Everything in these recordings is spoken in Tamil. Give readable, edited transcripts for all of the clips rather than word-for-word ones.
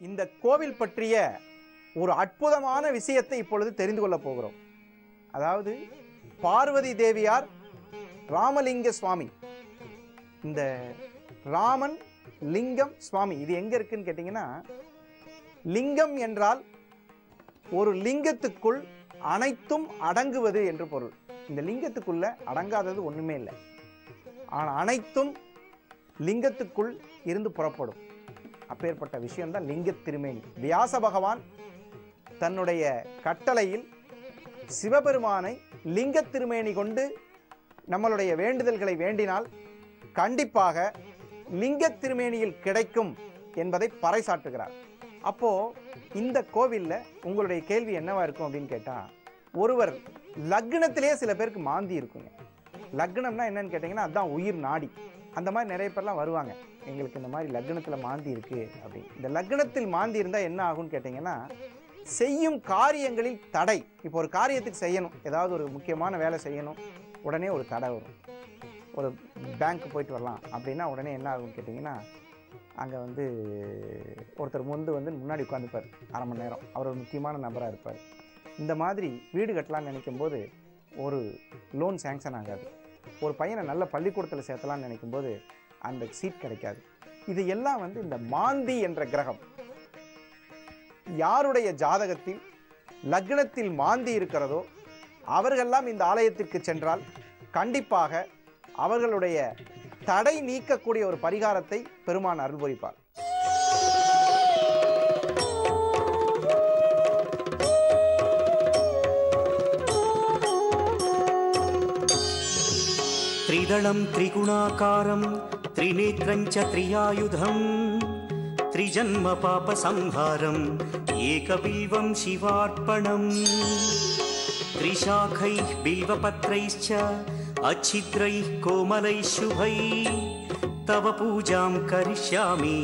இந்த கோவில் பற்றிய ஒரு அற்புதமான விஷயத்தை இப்பொழுது தெரிந்து கொள்ளப் போகிறோம். அதாவது பார்வதி தேவியார் ராமலிங்க சுவாமி, இந்த ராமன் லிங்கம் சுவாமி இது எங்க இருக்குன்னு கேட்டீங்கன்னா, லிங்கம் என்றால் ஒரு லிங்கத்துக்குள் அனைத்தும் அடங்குவது என்று பொருள். இந்த லிங்கத்துக்குள்ள அடங்காதது ஒண்ணுமே இல்லை, ஆனால் அனைத்தும் லிங்கத்துக்குள் இருந்து புறப்படும். அப்பேற்பட்ட விஷயம்தான் லிங்க திருமேனி. வியாச பகவான் தன்னுடைய கட்டளையில் சிவபெருமானை லிங்க திருமேனி கொண்டு நம்மளுடைய வேண்டுதல்களை வேண்டினால் கண்டிப்பாக லிங்க திருமேனியில் கிடைக்கும் என்பதை பறைசாற்றுகிறார். அப்போ இந்த கோவில்ல உங்களுடைய கேள்வி என்னவா இருக்கும் அப்படின்னு கேட்டா, ஒருவர் லக்னத்திலேயே சில பேருக்கு மாந்தி இருக்குங்க. லக்னம்னா என்னன்னு கேட்டீங்கன்னா அதுதான் உயிர் நாடி. அந்த மாதிரி நிறைய பேர்லாம் வருவாங்க, எங்களுக்கு இந்த மாதிரி லக்னத்தில் மாந்தி இருக்கு அப்படின்னு. இந்த லக்னத்தில் மாந்தி இருந்தால் என்ன ஆகும்னு கேட்டிங்கன்னா, செய்யும் காரியங்களில் தடை. இப்போ ஒரு காரியத்துக்கு செய்யணும், ஏதாவது ஒரு முக்கியமான வேலை செய்யணும், உடனே ஒரு தடை வரும். ஒரு பேங்க் போயிட்டு வரலாம் அப்படின்னா உடனே என்ன ஆகும்னு கேட்டிங்கன்னா, அங்கே ஒருத்தர் முன்னாடி உட்காந்துப்பார் அரை மணி நேரம், அவர் ஒரு முக்கியமான நபராக இருப்பார். இந்த மாதிரி வீடு கட்டலான்னு நினைக்கும் போது ஒரு லோன் சேங்ஷன் ஆகாது. ஒரு பையனை நல்ல பள்ளிக்கூடத்தில் சேர்த்தலான்னு நினைக்கும் போது அந்த சீட் கிடைக்காது. இது எல்லாம் இந்த மாந்தி என்ற கிரகம். யாருடைய ஜாதகத்தில் லக்னத்தில் மாந்தி இருக்கிறதோ அவர்களெல்லாம் இந்த ஆலயத்திற்கு சென்றால் கண்டிப்பாக அவர்களுடைய தடை நீக்கக்கூடிய ஒரு பரிகாரத்தை பெருமான் அருள் புரிப்பார். त्रिदलं त्रिगुणाकारं त्रिनेत्रञ्च त्रियायुधं त्रिजन्म पापसंहारं एकबिल्वं शिवार्पणम् त्रिशाखैः बिल्वपत्रैश्च अच्छिद्रैः कोमलैः शुभैः तव पूजां करिष्यामि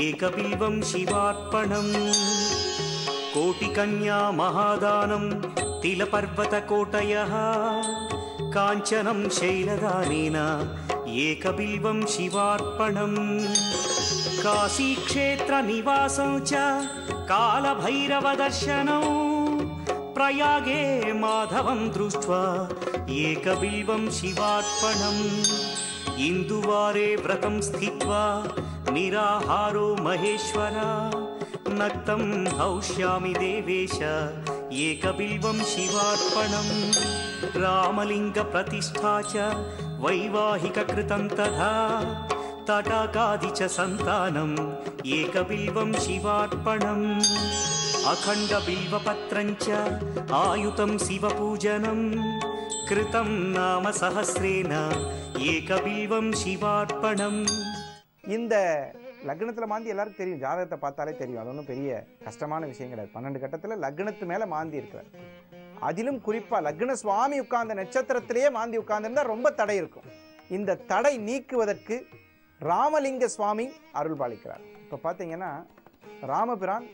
एकबिल्वं शिवार्पणम् कोटिकन्या महादानं तिलपर्वतकोटयः काञ्चनं शैलदानेन एकबिल्वं शिवार्पणम् काशीक्षेत्रनिवासं च कालभैरवदर्शनौ प्रयागे माधवं दृष्ट्वा एकबिल्वं शिवार्पणम् इन्दुवारे व्रतं स्थित्वा निराहारो महेश्वरा नक्तं हौष्यामि देवेश एकबिल्वं शिवार्पणम् रामलिंग प्रतिष्ठा च वैवाहिक कृतं तथा तटाकादि च संतानम् एकबिल्वं शिवार्पणम् अखंड बिल्वपत्रं च आयुतं शिवपूजनं कृतं नाम सहस्रेण एकबिल्वं शिवार्पणम्. இந்த லக்னத்தில் மாந்தி எல்லாருக்கும் தெரியும், ஜாதகத்தை பார்த்தாலே தெரியும், அது ஒன்றும் பெரிய கஷ்டமான விஷயம் கிடையாது. 12 கட்டத்தில் லக்னத்து மேலே மாந்தி இருக்கிறார். அதிலும் குறிப்பாக லக்ன சுவாமி உட்கார்ந்த நட்சத்திரத்திலேயே மாந்தி உட்கார்ந்திருந்தா ரொம்ப தடை இருக்கும். இந்த தடை நீக்குவதற்கு ராமலிங்க சுவாமி அருள் பாலிக்கிறார். இப்போ பார்த்தீங்கன்னா, ராமபிரான்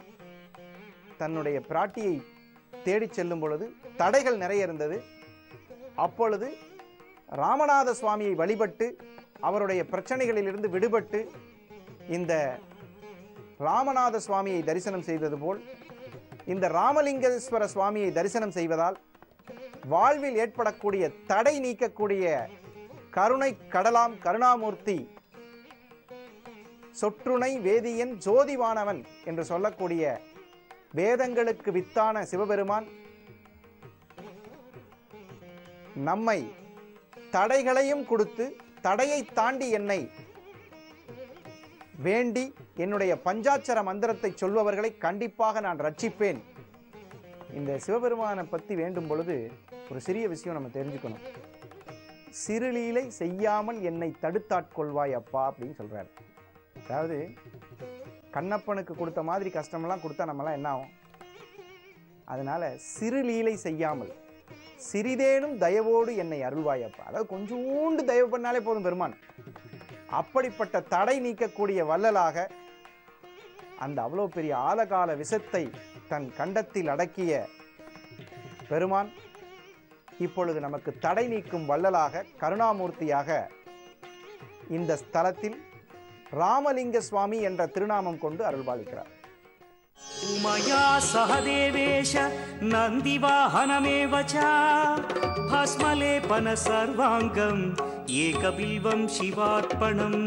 தன்னுடைய பிராட்டியை தேடி செல்லும் பொழுது தடைகள் நிறைய இருந்தது. அப்பொழுது ராமநாத சுவாமியை வழிபட்டு அவருடைய பிரச்சனைகளிலிருந்து விடுபட்டு இந்த ராமநாத சுவாமியை தரிசனம் செய்தது போல் இந்த ராமலிங்கேஸ்வர சுவாமியை தரிசனம் செய்வதால் வாழ்வில் ஏற்படக்கூடிய தடை நீக்கக்கூடிய கருணை கடலாம் கருணாமூர்த்தி, சொற்றுணை வேதியன் ஜோதிவானவன் என்று சொல்லக்கூடிய வேதங்களுக்கு வித்தான சிவபெருமான் நம்மை தடைகளையும் கொடுத்து தடையை தாண்டி என்னை வேண்டி என்னுடைய பஞ்சாட்சர மந்திரத்தை சொல்பவர்களை கண்டிப்பாக நான் ரட்சிப்பேன். இந்த சிவபெருமானை பற்றி வேண்டும் பொழுது ஒரு சிறிய விஷயம் நம்ம தெரிஞ்சுக்கணும். சிறுலீலை செய்யாமல் என்னை தடுத்தாட்கொள்வாய் அப்பா அப்படின்னு சொல்றாரு. அதாவது கண்ணப்பனுக்கு கொடுத்த மாதிரி கஷ்டமெல்லாம் கொடுத்தா நம்மளாம் என்ன ஆகும்? அதனால சிறுலீலை செய்யாமல் சிறிதேனும் தயவோடு என்னை அருள்வாய் அப்பா. அதாவது கொஞ்சோண்டு தயவு பண்ணாலே போதும் பெருமான். அப்படிப்பட்ட தடை நீக்கக்கூடிய வள்ளலாக அந்த அவ்வளோ பெரிய ஆலகால விஷத்தை தன் கண்டத்தில் அடக்கிய பெருமான் இப்பொழுது நமக்கு தடை நீக்கும் வள்ளலாக கருணாமூர்த்தியாக இந்த ஸ்தலத்தில் ராமலிங்க சுவாமி என்ற திருநாமம் கொண்டு அருள்பாலிக்கிறார். उमया सह देवेश नन्दिवाहनमेव च भस्मलेपन सर्वाङ्गम् एकबिल्वं शिवार्पणम्